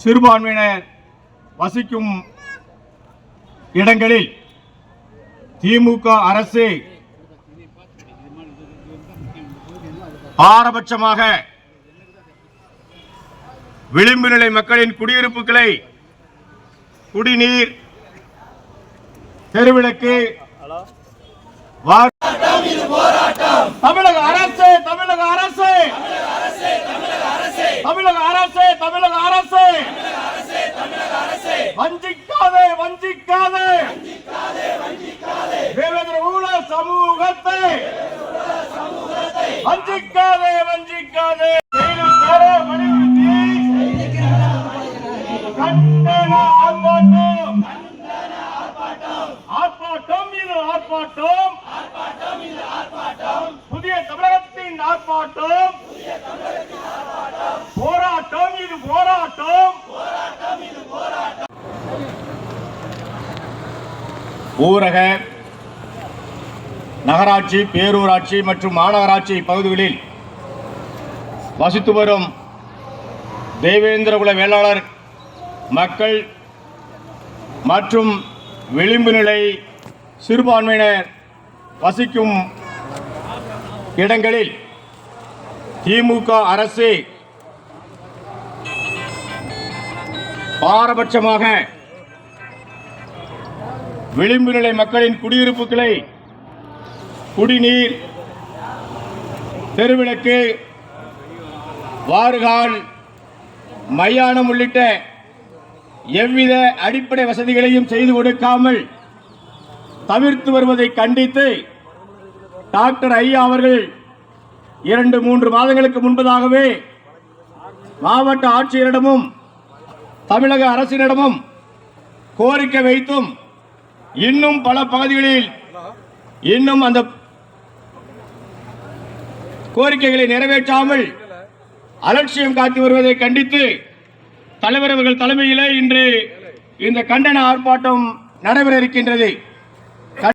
சிறுபான்மையினர் வசிக்கும் இடங்களில் திமுக அரசு பாரபட்சமாக விளிம்பு நிலை மக்களின் குடியிருப்புகளை குடிநீர், தெருவிளக்கு, தமிழக அரசு தமிழக அரசு தமிழக அரசு தமிழக அரசு வஞ்சிக்காதே வஞ்சிக்காதே தேவேந்திர ஊழல் சமூகத்தை வஞ்சிக்காதே வஞ்சிக்காதே ஆர்ப்பாட்டம் இது ஆர்ப்பாட்டம் புதிய தமிழகத்தின் ஆர்ப்பாட்டம் போராட்டம் இது போராட்டம் ஊரக, நகராட்சி, பேரூராட்சி மற்றும் மாநகராட்சி பகுதிகளில் வசித்து வரும் தேவேந்திரகுல வேளாளர் மக்கள் மற்றும் விளிம்பு நிலை சிறுபான்மையினர் வசிக்கும் இடங்களில் திமுக அரசு பாரபட்சமாக விளிம்பு நிலை மக்களின் குடியிருப்புகளை குடிநீர், தெருவிளக்கு, வாறுகால், மயானம் உள்ளிட்ட எவ்வித அடிப்படை வசதிகளையும் செய்து கொடுக்காமல் தவிர்த்து வருவதை கண்டித்து டாக்டர் ஐயா அவர்கள் 2-3 மாதங்களுக்கு முன்பதாகவே மாவட்ட ஆட்சியரிடமும் தமிழக அரசினிடமும் கோரிக்கை வைத்தும் இன்னும் பல பகுதிகளில் இன்னும் அந்த கோரிக்கைகளை நிறைவேற்றாமல் அலட்சியம் காட்டி வருவதை கண்டித்து தலைவர் அவர்கள் தலைமையிலே இன்று இந்த கண்டன ஆர்ப்பாட்டம் நடைபெற இருக்கின்றது.